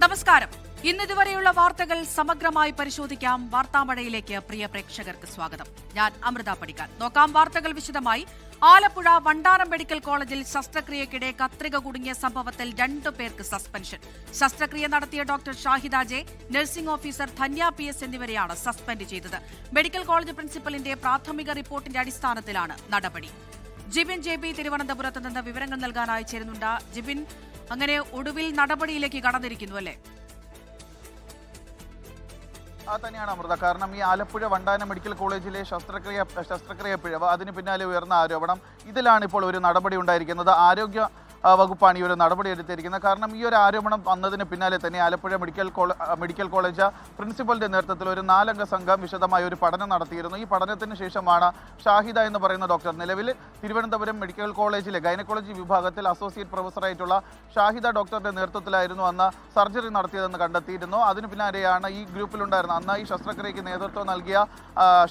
നമസ്കാരം. ഇന്നിതുവരെയുള്ള വാർത്തകൾ സമഗ്രമായി പരിശോധിക്കാം. വാർത്താമഴയിലേക്ക് പ്രിയ പ്രേക്ഷകർക്ക് സ്വാഗതം. ഞാൻ അമൃത പടിക്കാൻ. നോക്കാം വാർത്തകൾ വിശദമായി. ആലപ്പുഴ വണ്ടാനം മെഡിക്കൽ കോളേജിൽ ശസ്ത്രക്രിയക്കിടെ കത്രിക കുടുങ്ങിയ സംഭവത്തിൽ 2 പേർക്ക് സസ്പെൻഷൻ. ശസ്ത്രക്രിയ നടത്തിയ doctor Shahida J, nursing officer Dhanya PS എന്നിവരെയാണ് സസ്പെൻഡ് ചെയ്തത്. മെഡിക്കൽ കോളേജ് പ്രിൻസിപ്പലിന്റെ പ്രാഥമിക റിപ്പോർട്ടിന്റെ അടിസ്ഥാനത്തിലാണ് നടപടി. ജിബിൻ JB തിരുവനന്തപുരത്ത് നിന്ന് വിവരങ്ങൾ നൽകാനായി ചേരുന്നുണ്ട്. ജിബിൻ, അങ്ങനെ ഒടുവിൽ നടപടിയിലേക്ക് കടന്നിരിക്കുന്നു അല്ലേ? തന്നെയാണ് അമൃത. കാരണം ഈ ആലപ്പുഴ വണ്ടാനം മെഡിക്കൽ കോളേജിലെ ശസ്ത്രക്രിയ പിഴവ്, അതിന് പിന്നാലെ ഉയർന്ന ആരോപണം, ഇതിലാണ് ഇപ്പോൾ ഒരു നടപടി ഉണ്ടായിരിക്കുന്നത്. ആരോഗ്യ വകുപ്പാണ് ഈ ഒരു നടപടി എടുത്തിരിക്കുന്നത്. കാരണം ഈ ഒരു ആരോപണം വന്നതിന് പിന്നാലെ തന്നെ ആലപ്പുഴ മെഡിക്കൽ കോളേജ് പ്രിൻസിപ്പലിന്റെ നേതൃത്വത്തിൽ ഒരു 4 അംഗ സംഘം വിശദമായ ഒരു പഠനം നടത്തിയിരുന്നു. ഈ പഠനത്തിന് ശേഷമാണ് ഷാഹിദ എന്ന് പറയുന്ന ഡോക്ടർ, നിലവിൽ തിരുവനന്തപുരം മെഡിക്കൽ കോളേജിലെ ഗൈനക്കോളജി വിഭാഗത്തിൽ അസോസിയേറ്റ് പ്രൊഫസറായിട്ടുള്ള ഷാഹിദ ഡോക്ടറുടെ നേതൃത്വത്തിലായിരുന്നു അന്ന് സർജറി നടത്തിയതെന്ന് കണ്ടെത്തിയിരുന്നു. അതിന് പിന്നാലെയാണ് ഈ ഗ്രൂപ്പിലുണ്ടായിരുന്ന, അന്ന് ഈ ശസ്ത്രക്രിയയ്ക്ക് നേതൃത്വം നൽകിയ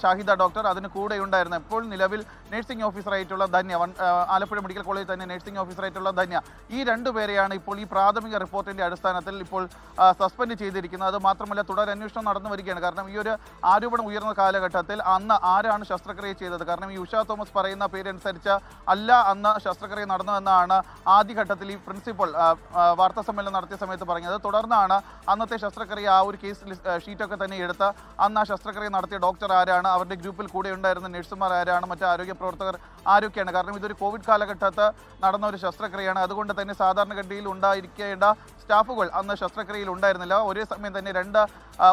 ഷാഹിദ ഡോക്ടർ, അതിന് കൂടെ ഉണ്ടായിരുന്ന ഇപ്പോൾ നിലവിൽ നഴ്സിംഗ് ഓഫീസറായിട്ടുള്ള ധന്യ, ആലപ്പുഴ മെഡിക്കൽ കോളേജ് തന്നെ നഴ്സിംഗ് ഓഫീസറായിട്ടുള്ള ധന്യ, ഈ 2 പേരെയാണ് ഇപ്പോൾ ഈ പ്രാഥമിക റിപ്പോർട്ടിന്റെ അടിസ്ഥാനത്തിൽ ഇപ്പോൾ സസ്പെൻഡ് ചെയ്തിരിക്കുന്നത്. അത് മാത്രമല്ല, തുടരന്വേഷണം നടന്നു വരികയാണ്. കാരണം ഈ ഒരു ആരോപണം ഉയർന്ന കാലഘട്ടത്തിൽ അന്ന് ആരാണ് ശസ്ത്രക്രിയ ചെയ്തത്? കാരണം ഈ ഉഷ തോമസ് പറയുന്ന പേരനുസരിച്ച് അല്ല അന്ന് ശസ്ത്രക്രിയ നടന്നുവെന്നാണ് ആദ്യഘട്ടത്തിൽ ഈ പ്രിൻസിപ്പൽ വാർത്താ സമ്മേളനം നടത്തിയ സമയത്ത് പറഞ്ഞത്. തുടർന്നാണ് അന്നത്തെ ശസ്ത്രക്രിയ ആ ഒരു കേസ് ഷീറ്റൊക്കെ തന്നെ എടുത്ത് അന്ന് ആ ശസ്ത്രക്രിയ നടത്തിയ ഡോക്ടർ ആരാണ്, അവരുടെ ഗ്രൂപ്പിൽ കൂടെ ഉണ്ടായിരുന്ന നഴ്സുമാർ ആരാണ്, മറ്റ് ആരോഗ്യ പ്രവർത്തകർ ആരൊക്കെയാണ്. കാരണം ഇതൊരു കോവിഡ് കാലഘട്ടത്ത് നടന്ന ഒരു ശസ്ത്രക്രിയയാണ്. അതുകൊണ്ട് തന്നെ സാധാരണഗതിയിൽ ഉണ്ടായിരിക്കേണ്ട സ്റ്റാഫുകൾ അന്ന് ശസ്ത്രക്രിയയിൽ ഉണ്ടായിരുന്നില്ല. ഒരേ സമയം തന്നെ 2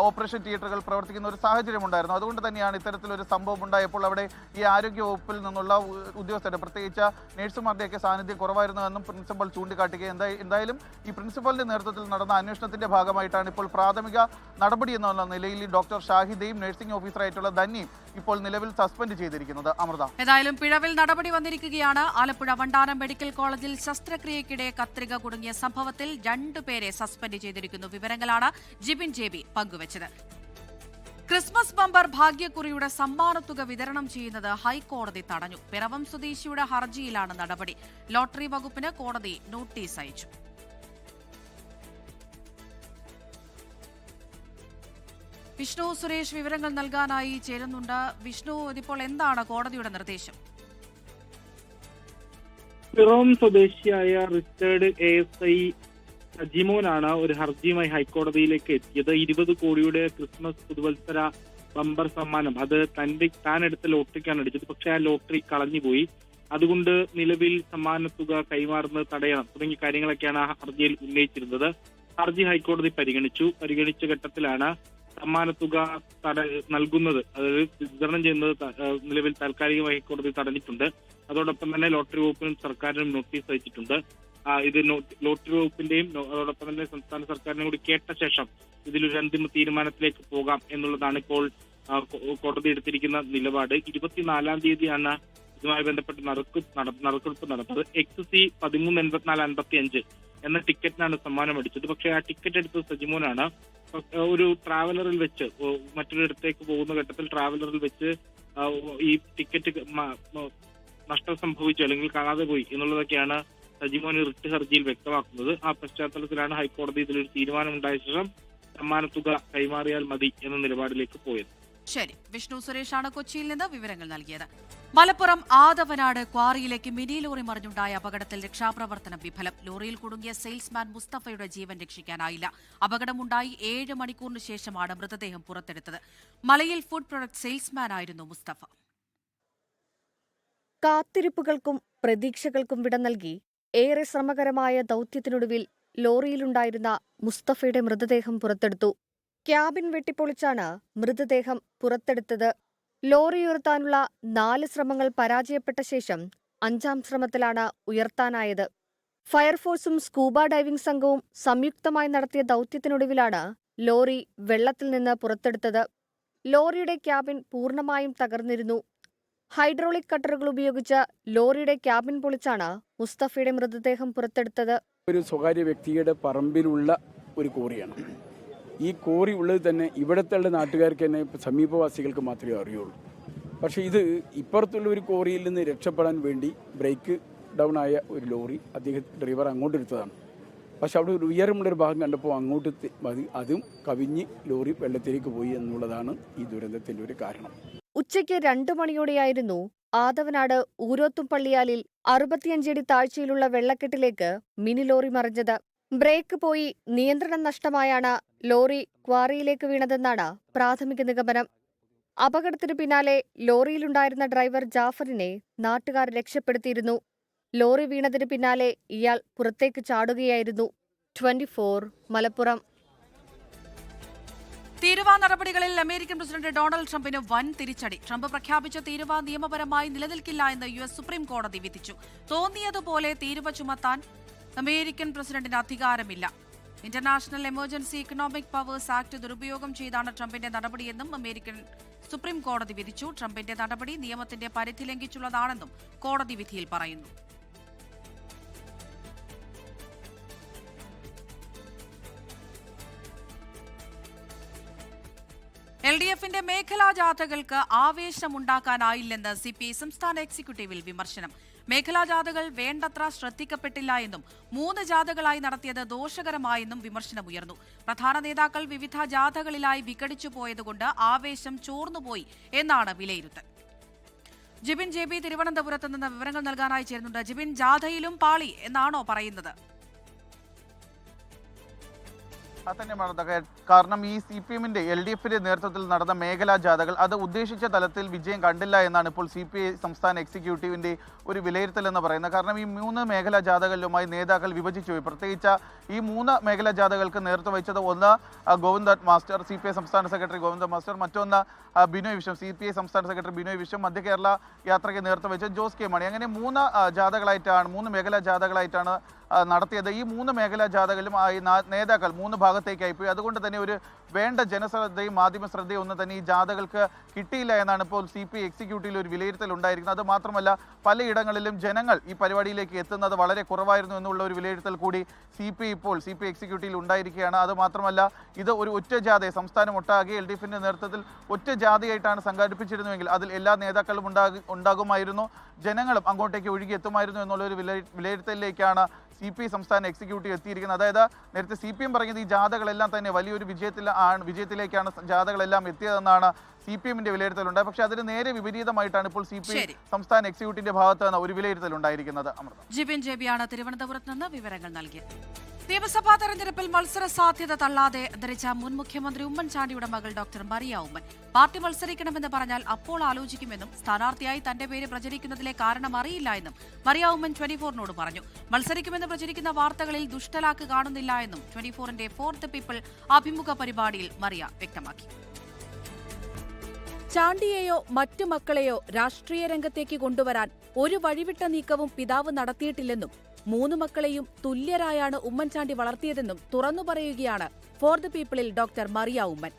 ഓപ്പറേഷൻ തിയേറ്ററുകൾ പ്രവർത്തിക്കുന്ന ഒരു സാഹചര്യം ഉണ്ടായിരുന്നു. അതുകൊണ്ട് തന്നെയാണ് ഇത്തരത്തിലൊരു സംഭവം ഉണ്ടായപ്പോൾ അവിടെ ഈ ആരോഗ്യ വകുപ്പിൽ നിന്നുള്ള ഉദ്യോഗസ്ഥരുടെ, പ്രത്യേകിച്ച് നഴ്സുമാരുടെയൊക്കെ സാന്നിധ്യം കുറവായിരുന്നുവെന്നും പ്രിൻസിപ്പൽ ചൂണ്ടിക്കാട്ടുകയും, എന്തായാലും ഈ പ്രിൻസിപ്പലിന്റെ നേതൃത്വത്തിൽ നടന്ന അന്വേഷണത്തിന്റെ ഭാഗമായിട്ടാണ് ഇപ്പോൾ പ്രാഥമിക നടപടി എന്നുള്ള നിലയിൽ ഡോക്ടർ ഷാഹിദയും നഴ്സിംഗ് ഓഫീസറായിട്ടുള്ള ധന്യയും ഇപ്പോൾ നിലവിൽ സസ്പെൻഡ് ചെയ്തിരിക്കുന്നത്. അമൃത, ഏതായാലും പിഴവിൽ നടപടി വന്നിരിക്കുകയാണ്. ആലപ്പുഴ വണ്ടാനം മെഡിക്കൽ കോളേജിൽ ശസ്ത്രക്രിയക്കിടെ കത്രിക കുടുങ്ങിയ സംഭവത്തിൽ 2 പേരെ സസ്പെൻഡ് ചെയ്തിരിക്കുന്നു. വിവരങ്ങളാണ് ജിബിൻ JB പങ്കുവച്ചത്. ക്രിസ്മസ് ബമ്പർ ഭാഗ്യക്കുറിയുടെ സമ്മാനത്തുക വിതരണം ചെയ്യുന്നത് ഹൈക്കോടതി തടഞ്ഞു. പിറവം സ്വദേശിയുടെ ഹർജിയിലാണ് നടപടി. ലോട്ടറി വകുപ്പിന് കോടതി നോട്ടീസ് അയച്ചു. വിഷ്ണു സുരേഷ് വിവരങ്ങൾ നൽകാനായി ചേരുന്നുണ്ട്. വിഷ്ണു, ഇതിപ്പോൾ എന്താണ് കോടതിയുടെ നിർദ്ദേശം? പിറവം സ്വദേശിയായ റിട്ടയർഡ് ASI സജിമോനാണ് ഒരു ഹർജിയുമായി ഹൈക്കോടതിയിലേക്ക് എത്തിയത്. 20 കോടിയുടെ ക്രിസ്മസ് പുതുവത്സര ബമ്പർ സമ്മാനം അത് താൻ എടുത്ത ലോട്ടറിക്കാണ് അടിച്ചത്. പക്ഷെ ആ ലോട്ടറി കളഞ്ഞുപോയി. അതുകൊണ്ട് നിലവിൽ സമ്മാനത്തുക കൈമാറുന്നത് തടയണം തുടങ്ങിയ കാര്യങ്ങളൊക്കെയാണ് ആ ഹർജിയിൽ ഉന്നയിച്ചിരുന്നത്. ഹർജി ഹൈക്കോടതി പരിഗണിച്ച ഘട്ടത്തിലാണ് സമ്മാനത്തുക നൽകുന്നത്, അതായത് വിതരണം ചെയ്യുന്നത് നിലവിൽ താൽക്കാലികമായി ഹൈക്കോടതി തടഞ്ഞിട്ടുണ്ട്. അതോടൊപ്പം തന്നെ ലോട്ടറി വകുപ്പിനും സർക്കാരിനും നോട്ടീസ് അയച്ചിട്ടുണ്ട്. ഇത് ലോട്ടറി വകുപ്പിന്റെയും അതോടൊപ്പം തന്നെ സംസ്ഥാന സർക്കാരിനും കൂടി കേട്ട ശേഷം ഇതിലൊരു അന്തിമ തീരുമാനത്തിലേക്ക് പോകാം എന്നുള്ളതാണ് ഇപ്പോൾ കോടതി എടുത്തിരിക്കുന്ന നിലപാട്. 24-ാം തീയതിയാണ് ഇതുമായി ബന്ധപ്പെട്ട് നറുക്കെടുപ്പ് നടന്നത്. XC 138455 എന്ന ടിക്കറ്റിനാണ് സമ്മാനം അടിച്ചത്. പക്ഷേ ആ ടിക്കറ്റ് എടുത്തത് സജിമോനാണ്. ഒരു ട്രാവലറിൽ വെച്ച് മറ്റൊരിടത്തേക്ക് പോകുന്ന ഘട്ടത്തിൽ ട്രാവലറിൽ വെച്ച് ഈ ടിക്കറ്റ് നഷ്ടം സംഭവിച്ചു അല്ലെങ്കിൽ കാണാതെ പോയി എന്നുള്ളതൊക്കെയാണ് സജിമോൻ റിട്ട് ഹർജിയിൽ വ്യക്തമാക്കുന്നത്. ആ പശ്ചാത്തലത്തിലാണ് ഹൈക്കോടതി ഇതിലൊരു തീരുമാനമുണ്ടായ ശേഷം സമ്മാനത്തുക കൈമാറിയാൽ മതി എന്ന നിലപാടിലേക്ക് പോയത്. ശരി, വിഷ്ണു സുരേഷാണ് കൊച്ചിയിൽ നിന്ന് വിവരങ്ങൾ നൽകിയത്. മലപ്പുറം ആദവനാട് ക്വാറിയിലേക്ക് മിനി ലോറി മറിഞ്ഞുണ്ടായ അപകടത്തിൽ രക്ഷാപ്രവർത്തനം വിഫലം. ലോറിയിൽ കുടുങ്ങിയ സെയിൽസ്മാൻ മുസ്തഫയുടെ ജീവൻ രക്ഷിക്കാനായില്ല. അപകടമുണ്ടായി 7 മണിക്കൂറിന് ശേഷമാണ് മൃതദേഹം പുറത്തെടുത്തത്. മലയിൽ ഫുഡ് പ്രൊഡക്റ്റ് സെയിൽസ്മാനായിരുന്നു മുസ്തഫ. കാത്തിരിപ്പുകൾക്കും പ്രതീക്ഷകൾക്കും വിട നൽകി ഏറെ ശ്രമകരമായ ദൗത്യത്തിനൊടുവിൽ ലോറിയിലുണ്ടായിരുന്ന മുസ്തഫയുടെ മൃതദേഹം പുറത്തെടുത്തു. ക്യാബിൻ വെട്ടിപ്പൊളിച്ചാണ് മൃതദേഹം പുറത്തെടുത്തത്. ലോറി ഉയർത്താനുള്ള 4 ശ്രമങ്ങൾ പരാജയപ്പെട്ട ശേഷം 5-ാം ശ്രമത്തിലാണ് ഉയർത്താനായത്. ഫയർഫോഴ്സും സ്കൂബ ഡൈവിംഗ് സംഘവും സംയുക്തമായി നടത്തിയ ദൗത്യത്തിനൊടുവിലാണ് ലോറി വെള്ളത്തിൽ നിന്ന് പുറത്തെടുത്തത്. ലോറിയുടെ ക്യാബിൻ പൂർണ്ണമായും തകർന്നിരുന്നു. ഹൈഡ്രോളിക് കട്ടറുകൾ ഉപയോഗിച്ച് ലോറിയുടെ ക്യാബിൻ പൊളിച്ചാണ് മുസ്തഫയുടെ മൃതദേഹം പുറത്തെടുത്തത്. ഒരു സ്വകാര്യ വ്യക്തിയുടെ പറമ്പിലുള്ള ഒരു കോറിയാണ്. ഈ കോറി ഉള്ളത് തന്നെ ഇവിടുത്തെ നാട്ടുകാർക്ക് തന്നെ സമീപവാസികൾക്ക് മാത്രമേ അറിയുള്ളൂ. പക്ഷേ ഇത് ഇപ്പുറത്തുള്ള ഒരു കോറിയിൽ നിന്ന് രക്ഷപ്പെടാൻ വേണ്ടി ബ്രേക്ക് ഡൗൺ ആയ ഒരു ലോറി ഡ്രൈവർ അങ്ങോട്ടെടുത്തതാണ്. പക്ഷെ അവിടെ ഒരു ഉയരമുള്ളൊരു ഭാഗം കണ്ടപ്പോൾ അങ്ങോട്ട് അതും കവിഞ്ഞ് ലോറി വെള്ളത്തിലേക്ക് പോയി എന്നുള്ളതാണ് ഈ ദുരന്തത്തിൻ്റെ ഒരു കാരണം. ഉച്ചയ്ക്ക് 2 മണിയോടെയായിരുന്നു ആദവനാട് ഊരോത്തുംപള്ളിയാലിൽ 65 അടി താഴ്ചയിലുള്ള വെള്ളക്കെട്ടിലേക്ക് മിനി ലോറി മറിഞ്ഞത്. ബ്രേക്ക് പോയി നിയന്ത്രണം നഷ്ടമായാണ് ലോറി ക്വാറിയിലേക്ക് വീണതെന്നാണ് പ്രാഥമിക നിഗമനം. അപകടത്തിനു പിന്നാലെ ലോറിയിലുണ്ടായിരുന്ന ഡ്രൈവർ ജാഫറിനെ നാട്ടുകാർ രക്ഷപ്പെടുത്തിയിരുന്നു. ലോറി വീണതിന് പിന്നാലെ ഇയാൾ പുറത്തേക്ക് ചാടുകയായിരുന്നു. 24 മലപ്പുറം. തീരുവ നടപടികളിൽ അമേരിക്കൻ പ്രസിഡന്റ് ഡൊണാൾഡ് ട്രംപിന് വൻ തിരിച്ചടി. ട്രംപ് പ്രഖ്യാപിച്ച തീരുവ നിയമപരമായി നിലനിൽക്കില്ല എന്ന് US സുപ്രീം കോടതി വിധിച്ചു. തോന്നിയതുപോലെ തീരുവ ചുമത്താൻ അമേരിക്കൻ പ്രസിഡന്റിന് അധികാരമില്ല. International emergency economic powers act ദുരുപയോഗം ചെയ്താണ് ട്രംപിന്റെ നടപടിയെന്നും അമേരിക്കൻ സുപ്രീം കോടതി വിധിച്ചു. ട്രംപിന്റെ നടപടി നിയമത്തിന്റെ പരിധി ലംഘിച്ചുള്ളതാണെന്നും കോടതി വിധിയിൽ പറയുന്നു. LDFന്റെ മേഖലാ ജാഥകൾക്ക് ആവേശമുണ്ടാക്കാനായില്ലെന്ന് CPI സംസ്ഥാന എക്സിക്യൂട്ടീവിൽ വിമർശനം. മേഖലാ ജാഥകൾ വേണ്ടത്ര ശ്രദ്ധിക്കപ്പെട്ടില്ല എന്നും 3 ജാഥകളായി നടത്തിയത് ദോഷകരമായെന്നും വിമർശനമുയർന്നു. പ്രധാന നേതാക്കൾ വിവിധ ജാഥകളിലായി വിഘടിച്ചു പോയതുകൊണ്ട് ആവേശം ചോർന്നുപോയി എന്നാണ് വിലയിരുത്തൽ. ജിബിൻ JB തിരുവനന്തപുരത്ത് നിന്ന് വിവരങ്ങൾ നൽകാനായി ചേരുന്നുണ്ട്. ജിബിൻ, ജാഥയിലും പാളി എന്നാണോ പറയുന്നത്? തന്നെയാണ്. കാരണം ഈ CPMന്റെ LDFന്റെ നേതൃത്വത്തിൽ നടന്ന മേഖലാ ജാഥകൾ അത് ഉദ്ദേശിച്ച തലത്തിൽ വിജയം കണ്ടില്ല എന്നാണ് ഇപ്പോൾ CPI സംസ്ഥാന എക്സിക്യൂട്ടീവിന്റെ ഒരു വിലയിരുത്തൽ എന്ന് പറയുന്നത്. കാരണം ഈ 3 മേഖലാ ജാഥകളിലുമായി നേതാക്കൾ വിഭജിച്ചു പോയി. പ്രത്യേകിച്ച് ഈ 3 മേഖലാ ജാഥകൾക്ക് നേതൃത്വം വഹിച്ചത് ഒന്ന് ഗോവിന്ദൻ മാസ്റ്റർ, CPI സംസ്ഥാന സെക്രട്ടറി ഗോവിന്ദൻ മാസ്റ്റർ, മറ്റൊന്ന് ബിനോയ് വിശ്വം, CPI സംസ്ഥാന സെക്രട്ടറി ബിനോയ് വിശ്വം, മധ്യ കേരള യാത്രയ്ക്ക് നേതൃത്വം വഹിച്ച ജോസ് കെ മാണി. അങ്ങനെ 3 മേഖലാ ജാഥകളായിട്ടാണ് നടത്തിയത്. ഈ 3 മേഖലാ ജാഥകളിലും നേതാക്കൾ 3 ഭാഗത്തേക്കായി പോയി. അതുകൊണ്ട് തന്നെ ഒരു വേണ്ട ജനശ്രദ്ധയും മാധ്യമ ശ്രദ്ധയും ഒന്നും തന്നെ ഈ ജാഥകൾക്ക് കിട്ടിയില്ല എന്നാണ് ഇപ്പോൾ CPI എക്സിക്യൂട്ടീവിൽ ഒരു വിലയിരുത്തൽ ഉണ്ടായിരിക്കുന്നത്. അത് മാത്രമല്ല പലയിടങ്ങളിലും ജനങ്ങൾ ഈ പരിപാടിയിലേക്ക് എത്തുന്നത് വളരെ കുറവായിരുന്നു എന്നുള്ള ഒരു വിലയിരുത്തൽ കൂടി CPI എക്സിക്യൂട്ടീവിൽ ഉണ്ടായിരിക്കുകയാണ്. അത് മാത്രമല്ല ഇത് ഒരു ഒറ്റ ജാഥയെ സംസ്ഥാനം ഒട്ടാകെ LDFന്റെ നേതൃത്വത്തിൽ ഒറ്റ ജാഥയായിട്ടാണ് സംഘടിപ്പിച്ചിരുന്നുവെങ്കിൽ അതിൽ എല്ലാ നേതാക്കളും ഉണ്ടാകുമായിരുന്നു, ജനങ്ങളും അങ്ങോട്ടേക്ക് ഒഴുകിയെത്തുമായിരുന്നു എന്നുള്ളൊരു വിലയിരുത്തലിലേക്കാണ് CPI സംസ്ഥാന എക്സിക്യൂട്ടീവ് എത്തിയിരിക്കുന്നത്. അതായത് നേരത്തെ CPM പറഞ്ഞത് ഈ ജാഥകളെല്ലാം തന്നെ വലിയൊരു വിജയത്തിലേക്കാണ് ജാഥകളെല്ലാം എത്തിയതെന്നാണ് CPMന്റെ വിലയിരുത്തലുണ്ട്. പക്ഷേ അതിന് നേരെ വിപരീതമായിട്ടാണ് ഇപ്പോൾ CPI സംസ്ഥാന എക്സിക്യൂട്ടീവിന്റെ ഭാഗത്ത് നിന്ന് ഒരു വിലയിരുത്തൽ ഉണ്ടായിരിക്കുന്നത്. ജിബിൻ JB ആണ് തിരുവനന്തപുരത്ത് നിന്ന് വിവരങ്ങൾ നൽകിയത്. നിയമസഭാ തെരഞ്ഞെടുപ്പിൽ മത്സര സാധ്യത തള്ളാതെ അന്തരിച്ച മുൻ മുഖ്യമന്ത്രി ഉമ്മൻചാണ്ടിയുടെ മകൾ ഡോക്ടർ മറിയ ഉമ്മൻ പാർട്ടി മത്സരിക്കണമെന്ന് പറഞ്ഞാൽ അപ്പോൾ ആലോചിക്കുമെന്നും സ്ഥാനാർത്ഥിയായി തന്റെ പേര് പ്രചരിക്കുന്നതിലെ കാരണം അറിയില്ല എന്നും മറിയ ഉമ്മൻ 24നോട് പറഞ്ഞു. മത്സരിക്കുമെന്ന് പ്രചരിക്കുന്ന വാർത്തകളിൽ ദുഷ്ടലാക്ക് കാണുന്നില്ല എന്നും 24ന്റെ ഫോർ ദ പീപ്പിൾ അഭിമുഖ പരിപാടിയിൽ മറിയ വ്യക്തമാക്കി. ചാണ്ടിയെയോ മറ്റു മക്കളെയോ രാഷ്ട്രീയ രംഗത്തേക്ക് കൊണ്ടുവരാൻ ഒരു വഴിവിട്ട നീക്കവും പിതാവ് നടത്തിയിട്ടില്ലെന്നും 3 മക്കളെയും തുല്യരായാണ് ഉമ്മൻചാണ്ടി വളർത്തിയതെന്നും തുറന്നു പറയുകയാണ് ഫോർ ദ പീപ്പിളിൽ ഡോക്ടർ മറിയ ഉമ്മൻ.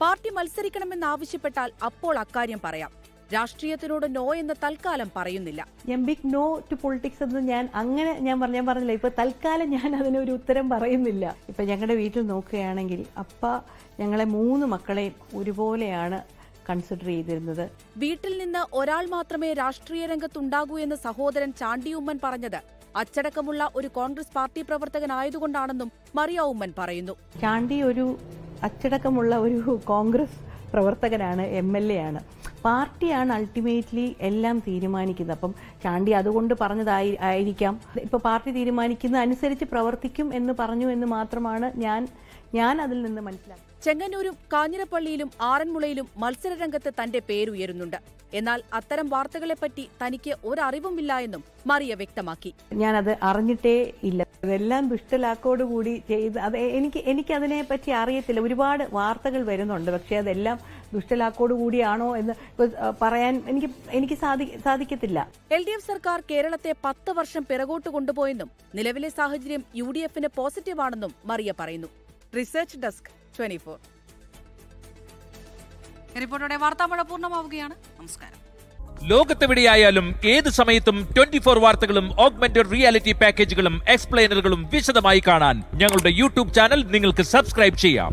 പാർട്ടി മത്സരിക്കണമെന്നാവശ്യപ്പെട്ടാൽ അപ്പോൾ അക്കാര്യം പറയാം, രാഷ്ട്രീയത്തിനോട് നോ എന്ന് തൽക്കാലം പറയുന്നില്ല. ഞാൻ ബിഗ് നോ ടു പൊളിറ്റിക്സ് എന്ന് ഞാൻ പറഞ്ഞില്ല. ഇപ്പൊ തൽക്കാലം ഞാൻ അതിനൊരു ഉത്തരം പറയുന്നില്ല. ഇപ്പൊ ഞങ്ങളുടെ വീട്ടിൽ നോക്കുകയാണെങ്കിൽ അപ്പ ഞങ്ങളെ 3 മക്കളെയും ഒരുപോലെയാണ് കൺസിഡർ ചെയ്തിരുന്നത്. വീട്ടിൽ നിന്ന് ഒരാൾ മാത്രമേ രാഷ്ട്രീയ രംഗത്തുണ്ടാകൂ എന്ന് സഹോദരൻ ചാണ്ടി ഉമ്മൻ പറഞ്ഞത് അച്ചടക്കമുള്ള ഒരു കോൺഗ്രസ് പാർട്ടി പ്രവർത്തകനായതുകൊണ്ടാണെന്നും മറിയ ഉമ്മൻ പറയുന്നു. ചാണ്ടി ഒരു അച്ചടക്കമുള്ള ഒരു കോൺഗ്രസ് പ്രവർത്തകനാണ്, MLA ആണ്. പാർട്ടിയാണ് അൾട്ടിമേറ്റ്ലി എല്ലാം തീരുമാനിക്കുന്നത്. അപ്പം ചാണ്ടി അതുകൊണ്ട് പറഞ്ഞതായിരിക്കാം. ഇപ്പൊ പാർട്ടി തീരുമാനിക്കുന്ന അനുസരിച്ച് പ്രവർത്തിക്കും എന്ന് പറഞ്ഞു എന്ന് മാത്രമാണ് ഞാൻ അതിൽ നിന്ന് മനസ്സിലാക്കി. ചെങ്ങന്നൂരും കാഞ്ഞിരപ്പള്ളിയിലും ആറന്മുളയിലും മത്സരരംഗത്ത് തന്റെ പേരുയരുന്നുണ്ട്. എന്നാൽ അത്തരം വാർത്തകളെപ്പറ്റി തനിക്ക് ഒരറിവുമില്ല എന്നും മറിയ വ്യക്തമാക്കി. ഞാനത് അറിഞ്ഞിട്ടേ ഇല്ല. അതെല്ലാം ദുഷ്ടലാക്കോടുകൂടി ചെയ്ത് അത് എനിക്ക് അതിനെപ്പറ്റി അറിയത്തില്ല. ഒരുപാട് വാർത്തകൾ വരുന്നുണ്ട്, പക്ഷെ അതെല്ലാം ദുഷ്ടലാക്കോടുകൂടിയാണോ എന്ന് പറയാൻ എനിക്ക് സാധിക്കത്തില്ല. LDF സർക്കാർ കേരളത്തെ 10 വർഷം പിറകോട്ട് കൊണ്ടുപോയെന്നും നിലവിലെ സാഹചര്യം UDFന് പോസിറ്റീവാണെന്നും മറിയ പറയുന്നു. Research desk 24. റിപ്പോർട്ടോടെ വാർത്താമഴ പൂർണ്ണമാവുകയാണ്. നമസ്കാരം. ലോകത്തെവിടെയായാലും ഏത് സമയത്തും 24 വാർത്തകളും ഓഗ്മെന്റഡ് റിയാലിറ്റി പാക്കേജുകളും എക്സ്പ്ലെയിനറുകളും വിശദമായി കാണാൻ ഞങ്ങളുടെ YouTube ചാനൽ നിങ്ങൾക്ക് സബ്സ്ക്രൈബ് ചെയ്യാം.